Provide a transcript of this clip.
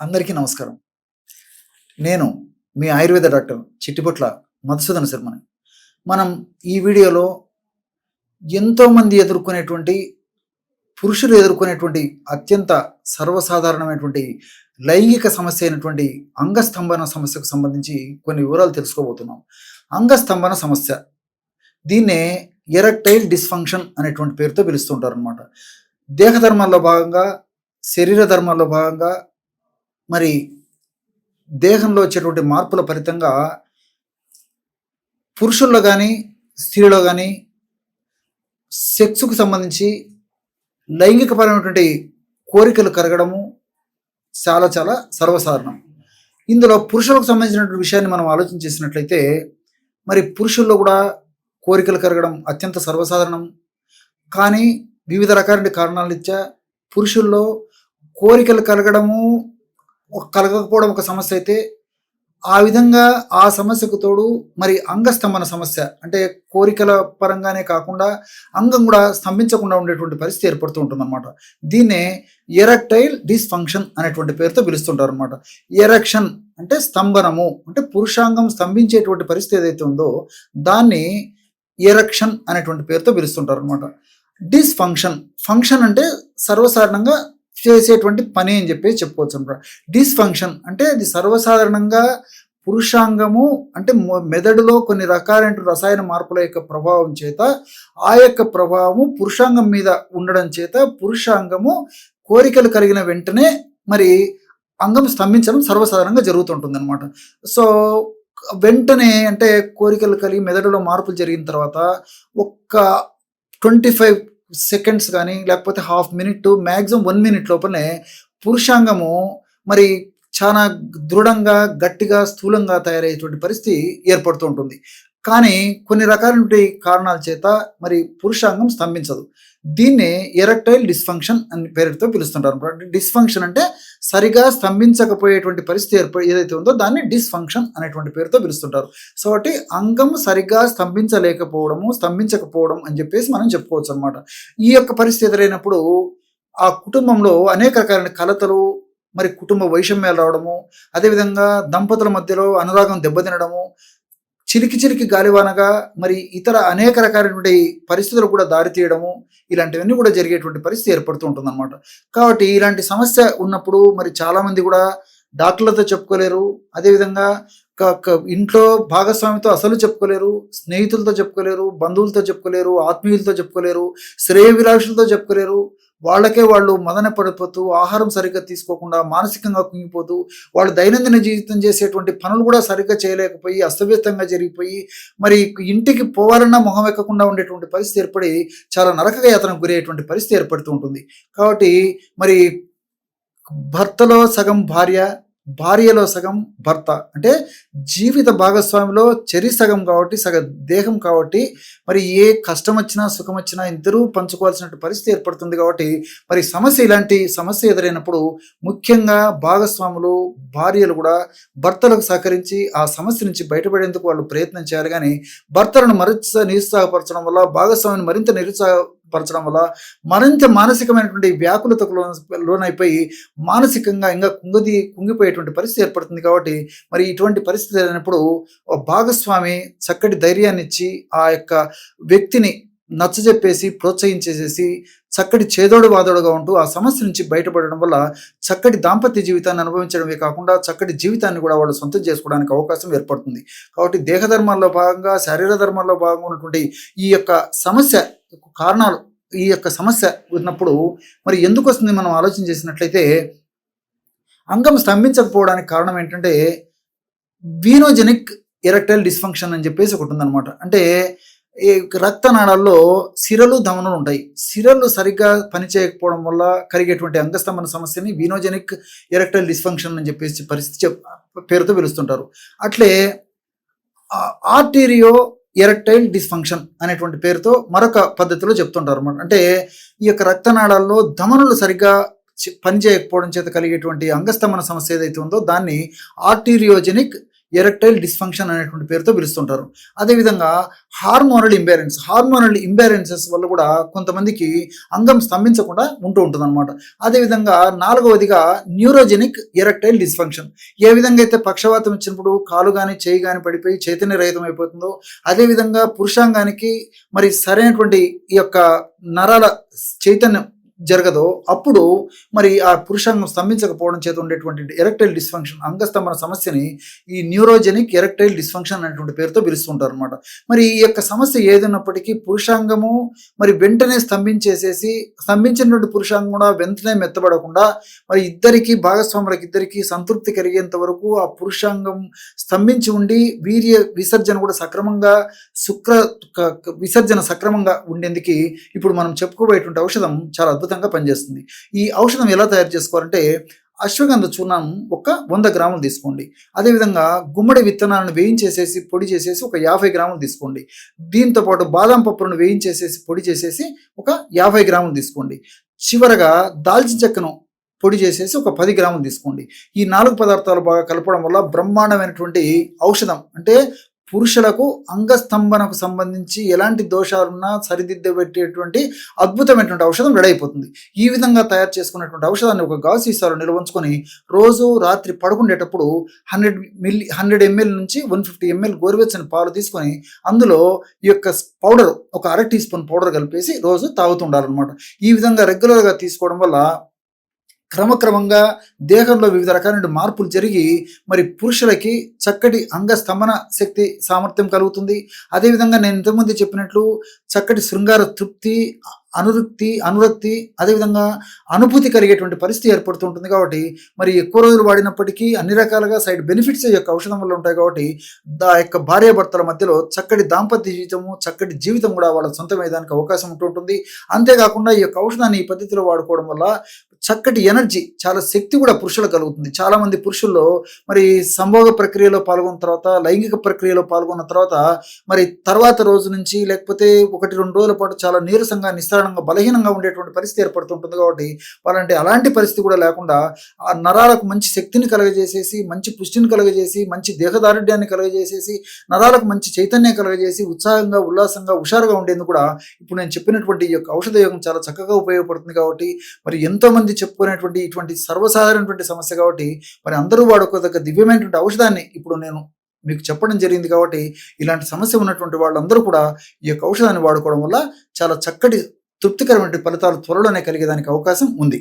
అందరికీ నమస్కారం. నేను మీ ఆయుర్వేద డాక్టర్ చిట్టిపొట్ల మధుసూదన శర్మని. మనం ఈ వీడియోలో ఎంతోమంది ఎదుర్కొనేటువంటి పురుషులు ఎదుర్కొనేటువంటి అత్యంత సర్వసాధారణమైనటువంటి లైంగిక సమస్య అయినటువంటి అంగస్తంభన సమస్యకు సంబంధించి కొన్ని వివరాలు తెలుసుకోబోతున్నాం. అంగస్తంభన సమస్య దీన్నే ఎరెక్టైల్ డిస్ఫంక్షన్ అనేటువంటి పేరుతో పిలుస్తుంటారనమాట. దేహ ధర్మాల్లో భాగంగా, శరీర ధర్మాల్లో భాగంగా మరి దేహంలో వచ్చేటువంటి మార్పుల ఫలితంగా పురుషుల్లో కానీ స్త్రీలో కానీ సెక్స్కు సంబంధించి లైంగికపరమైనటువంటి కోరికలు కరగడము చాలా చాలా సర్వసాధారణం. ఇందులో పురుషులకు సంబంధించినటువంటి విషయాన్ని మనం ఆలోచన చేసినట్లయితే మరి పురుషుల్లో కూడా కోరికలు కరగడం అత్యంత సర్వసాధారణం. కానీ వివిధ రకాల కారణాల రీత్యా పురుషుల్లో కోరికలు కలగడము కలగకపోవడం ఒక సమస్య అయితే, ఆ విధంగా ఆ సమస్యకు తోడు మరి అంగస్తంభన సమస్య అంటే కోరికల పరంగానే కాకుండా అంగం కూడా స్తంభించకుండా ఉండేటువంటి పరిస్థితి ఏర్పడుతూ ఉంటుందన్నమాట. దీన్నే ఎరెక్టైల్ డిస్ఫంక్షన్ అనేటువంటి పేరుతో పిలుస్తుంటారు అనమాట. ఎరెక్షన్ అంటే స్తంభనము, అంటే పురుషాంగం స్తంభించేటువంటి పరిస్థితి ఏదైతే ఉందో దాన్ని ఎరెక్షన్ అనేటువంటి పేరుతో పిలుస్తుంటారు అనమాట. డిస్ఫంక్షన్, ఫంక్షన్ అంటే సర్వసాధారణంగా చేసేటువంటి పని అని చెప్పేసి చెప్పుకోవచ్చు అనమాట. డిస్ఫంక్షన్ అంటే అది సర్వసాధారణంగా పురుషాంగము అంటే మెదడులో కొన్ని రకాలైన రసాయన మార్పుల యొక్క ప్రభావం చేత, ఆ యొక్క ప్రభావము పురుషాంగం మీద ఉండడం చేత పురుషాంగము కోరికలు కలిగిన వెంటనే మరి అంగం స్తంభించడం సర్వసాధారణంగా జరుగుతుంటుంది అనమాట. సో వెంటనే అంటే కోరికలు కలిగి మెదడులో మార్పులు జరిగిన తర్వాత ఒక్క 25 సెకండ్స్ కానీ లేకపోతే హాఫ్ మినిట్ మ్యాక్సిమం 1 మినిట్ లోపలనే పురుషాంగము మరి చాలా దృఢంగా, గట్టిగా, స్థూలంగా తయారయ్యేటువంటి పరిస్థితి ఏర్పడుతూ ఉంటుంది. కానీ కొన్ని రకాలైన కారణాల చేత మరి పురుషాంగం స్తంభించదు. దీన్నే ఎరెక్టైల్ డిస్ఫంక్షన్ అని పేరుతో పిలుస్తుంటారు. డిస్ఫంక్షన్ అంటే సరిగా స్తంభించకపోయేటువంటి పరిస్థితి ఏదైతే ఉందో దాన్ని డిస్ఫంక్షన్ అనేటువంటి పేరుతో పిలుస్తుంటారు. సో కాబట్టి అంగం సరిగా స్తంభించకపోవడం అని చెప్పేసి మనం చెప్పుకోవచ్చు అనమాట. ఈ యొక్క పరిస్థితి ఎదురైనప్పుడు ఆ కుటుంబంలో అనేక రకాలైన కలతలు, మరి కుటుంబ వైషమ్యాలు రావడము, అదేవిధంగా దంపతుల మధ్యలో అనురాగం దెబ్బతినడము, చిలికి గాలివానగా మరి ఇతర అనేక రకాలైనటువంటి పరిస్థితులు కూడా దారితీయడము, ఇలాంటివన్నీ కూడా జరిగేటువంటి పరిస్థితి ఏర్పడుతూ ఉంటుందన్నమాట. కాబట్టి ఇలాంటి సమస్య ఉన్నప్పుడు మరి చాలామంది కూడా డాక్టర్లతో చెప్పుకోలేరు, అదేవిధంగా ఇంట్లో భాగస్వామితో అసలు చెప్పుకోలేరు, స్నేహితులతో చెప్పుకోలేరు, బంధువులతో చెప్పుకోలేరు, ఆత్మీయులతో చెప్పుకోలేరు, శ్రేయభిలాషులతో చెప్పుకోలేరు. వాళ్ళకే వాళ్ళు మదన పడిపోతూ, ఆహారం సరిగ్గా తీసుకోకుండా, మానసికంగా కుంగిపోతూ, వాళ్ళు దైనందిన జీవితం చేసేటువంటి పనులు కూడా సరిగ్గా చేయలేకపోయి అస్తవ్యస్తంగా జరిగిపోయి మరి ఇంటికి పోవాలన్నా మొహం ఎక్కకుండా ఉండేటువంటి పరిస్థితి ఏర్పడి చాలా నరక యాతనకు గురయ్యేటువంటి పరిస్థితి ఏర్పడుతూ ఉంటుంది. కాబట్టి మరి భర్తలో సగం భార్య, భార్యలో సగం భర్త, అంటే జీవిత భాగస్వామిలో చెరి సగం కాబట్టి, సగం దేహం కాబట్టి మరి ఏ కష్టం వచ్చినా సుఖం వచ్చినా ఇద్దరూ పంచుకోవాల్సిన పరిస్థితి ఏర్పడుతుంది. కాబట్టి మరి ఇలాంటి సమస్య ఎదురైనప్పుడు ముఖ్యంగా భాగస్వాములు, భార్యలు కూడా భర్తలకు సహకరించి ఆ సమస్య నుంచి బయటపడేందుకు వాళ్ళు ప్రయత్నం చేయాలి. కానీ భర్తలను నిరుత్సాహపరచడం వల్ల, భాగస్వామిని మరింత నిరుత్సాహపరచడం వల్ల మరింత మానసికమైనటువంటి వ్యాకులతకు లోనైపోయి మానసికంగా ఇంకా కుంగిపోయేటువంటి పరిస్థితి ఏర్పడుతుంది. కాబట్టి మరి ఇటువంటి పరిస్థితి అయినప్పుడు భాగస్వామి చక్కటి ధైర్యాన్ని ఇచ్చి ఆ యొక్క వ్యక్తిని నచ్చజెప్పేసి ప్రోత్సహించేసేసి చక్కటి చేదోడు వాదోడుగా ఉంటూ ఆ సమస్య నుంచి బయటపడడం వల్ల చక్కటి దాంపత్య జీవితాన్ని అనుభవించడమే కాకుండా చక్కటి జీవితాన్ని కూడా వాళ్ళు సొంతం చేసుకోవడానికి అవకాశం ఏర్పడుతుంది. కాబట్టి దేహ ధర్మాల్లో భాగంగా, శారీర ధర్మాల్లో భాగంగా ఉన్నటువంటి ఈ యొక్క సమస్య కారణాలు, ఈ యొక్క సమస్య ఉన్నప్పుడు మరి ఎందుకు వస్తుంది మనం ఆలోచన చేసినట్లయితే, అంగం స్తంభించకపోవడానికి కారణం ఏంటంటే వీనోజెనిక్ ఎరెక్టైల్ డిస్ఫంక్షన్ అని చెప్పేసి ఒకటి ఉందన్నమాట. అంటే ఈ రక్తనాళాల్లో సిరలు, ధమనులు ఉంటాయి. సిరలు సరిగ్గా పనిచేయకపోవడం వల్ల కలిగేటువంటి అంగస్తంభన సమస్యని వీనోజెనిక్ ఎరెక్టైల్ డిస్ఫంక్షన్ అని చెప్పేసి పరిస్థితి పేరుతో పిలుస్తుంటారు. అట్లే ఆర్టీరియో ఎరెక్టైల్ డిస్ఫంక్షన్ అనేటువంటి పేరుతో మరొక పద్ధతిలో చెప్తుంటారు అన్నమాట. అంటే ఈ యొక్క రక్తనాళాల్లో ధమనులు సరిగ్గా పనిచేయకపోవడం చేత కలిగేటువంటి అంగస్తంభన సమస్య ఏదైతే ఉందో దాన్ని ఆర్టీరియోజెనిక్ ఎరెక్టైల్ డిస్ఫంక్షన్ అనేటువంటి పేరుతో పిలుస్తుంటారు. అదేవిధంగా హార్మోనల్ ఇంబ్యాలెన్సెస్ వల్ల కూడా కొంతమందికి అంగం స్తంభించకుండా ఉంటూ ఉంటుందన్నమాట. అదేవిధంగా 4వదిగా న్యూరోజెనిక్ ఎరెక్టైల్ డిస్ఫంక్షన్. ఏ విధంగా అయితే పక్షవాతం ఇచ్చినప్పుడు కాలు కానీ చేయి కానీ పడిపోయి చైతన్య రహితం అయిపోతుందో, అదేవిధంగా పురుషాంగానికి మరి సరైనటువంటి ఈ యొక్క నరాల చైతన్యం జరగదో అప్పుడు మరి ఆ పురుషాంగం స్తంభించకపోవడం చేత ఉండేటువంటి ఎరెక్టైల్ డిస్ఫంక్షన్, అంగస్తంభన సమస్యని ఈ న్యూరోజెనిక్ ఎరెక్టైల్ డిస్ఫంక్షన్ అనేటువంటి పేరుతో పిలుస్తుంటారు అనమాట. మరి ఈ యొక్క సమస్య ఏదైనప్పటికీ పురుషాంగము మరి వెంటనే స్తంభించినటువంటి పురుషాంగం కూడా వెంటనే మెత్తబడకుండా మరి భాగస్వాములకి సంతృప్తి కలిగేంత వరకు ఆ పురుషాంగం స్తంభించి ఉండి వీర్య విసర్జన కూడా విసర్జన సక్రమంగా ఉండేందుకు ఇప్పుడు మనం చెప్పుకోబోయేటువంటి ఔషధం చాలా అద్భుతంగా పనిచేస్తుంది. ఈ ఔషధం ఎలా తయారు చేసుకోవాలంటే, అశ్వగంధ చూర్ణం ఒక 100 గ్రాములు తీసుకోండి. అదేవిధంగా గుమ్మడి విత్తనాలను వేయించేసేసి పొడి చేసేసి ఒక 50 గ్రాములు తీసుకోండి. దీంతో పాటు బాదం పప్పులను వేయించేసేసి పొడి చేసేసి ఒక 50 గ్రాములు తీసుకోండి. చివరగా దాల్చిన చెక్కను పొడి చేసేసి ఒక 10 గ్రాములు తీసుకోండి. ఈ 4 పదార్థాలు బాగా కలపడం వల్ల బ్రహ్మాండమైనటువంటి ఔషధం, అంటే పురుషులకు అంగస్తంభనకు సంబంధించి ఎలాంటి దోషాలున్నా సరిదిద్దబెట్టేటువంటి అద్భుతమైనటువంటి ఔషధం రెడీ అయిపోతుంది. ఈ విధంగా తయారు చేసుకున్నటువంటి ఔషధాన్ని ఒక గాజు సీసాలో నిల్వ ఉంచుకొని రోజు రాత్రి పడుకునేటప్పుడు 100 ml నుంచి 150 ml గోరువెచ్చని పాలు తీసుకొని అందులో ఈ యొక్క పౌడర్ ఒక 1/2 టీ స్పూన్ పౌడర్ కలిపేసి రోజు తాగుతుండాలన్నమాట. ఈ విధంగా రెగ్యులర్గా తీసుకోవడం వల్ల క్రమక్రమంగా దేహంలో వివిధ రకాలైన మార్పులు జరిగి మరి పురుషులకి చక్కటి అంగస్తంభన శక్తి సామర్థ్యం కలుగుతుంది. అదేవిధంగా నేను ఇంతకుముందు చెప్పినట్లు చక్కటి శృంగార తృప్తి, అనురక్తి అదేవిధంగా అనుభూతి కలిగేటువంటి పరిస్థితి ఏర్పడుతూ ఉంటుంది. కాబట్టి మరి ఎక్కువ రోజులు వాడినప్పటికీ అన్ని రకాలుగా సైడ్ బెనిఫిట్స్ ఈ యొక్క ఔషధం వల్ల ఉంటాయి. కాబట్టి యొక్క భార్యాభర్తల మధ్యలో చక్కటి దాంపత్య జీవితము, చక్కటి జీవితం కూడా వాళ్ళ సొంతమయ్యేదానికి అవకాశం ఉంటూ ఉంటుంది. అంతేకాకుండా ఈ యొక్క ఔషధాన్ని ఈ పద్ధతిలో వాడుకోవడం వల్ల చక్కటి ఎనర్జీ, చాలా శక్తి కూడా పురుషులకు కలుగుతుంది. చాలా మంది పురుషుల్లో మరి సంభోగ ప్రక్రియలో పాల్గొన్న తర్వాత, లైంగిక ప్రక్రియలో పాల్గొన్న తర్వాత మరి తర్వాత రోజు నుంచి లేకపోతే 1-2 రోజుల పాటు చాలా నీరసంగా, నిస్సారణంగా, బలహీనంగా ఉండేటువంటి పరిస్థితి ఏర్పడుతుంటుంది. కాబట్టి వాళ్ళంటే అలాంటి పరిస్థితి కూడా లేకుండా ఆ నరాలకు మంచి శక్తిని కలగజేసేసి, మంచి పుష్టిని కలగజేసి, మంచి దేహదారుఢ్యాన్ని కలగజేసేసి, నరాలకు మంచి చైతన్యం కలగజేసి ఉత్సాహంగా, ఉల్లాసంగా, హుషారుగా ఉండేందుకు కూడా ఇప్పుడు నేను చెప్పినటువంటి ఈ యొక్క ఔషధ యోగం చాలా చక్కగా ఉపయోగపడుతుంది. కాబట్టి మరి ఎంతో మంది చెప్పుకునేటువంటి ఇటువంటి సర్వసాధారణటువంటి సమస్య కాబట్టి మరి అందరూ వాడుకోదగ్గ దివ్యమైనటువంటి ఔషధాన్ని ఇప్పుడు నేను మీకు చెప్పడం జరిగింది. కాబట్టి ఇలాంటి సమస్య ఉన్నటువంటి వాళ్ళందరూ కూడా ఈ యొక్క ఔషధాన్ని వాడుకోవడం వల్ల చాలా చక్కటి తృప్తికరమైన ఫలితాలు త్వరలోనే కలిగేదానికి అవకాశం ఉంది.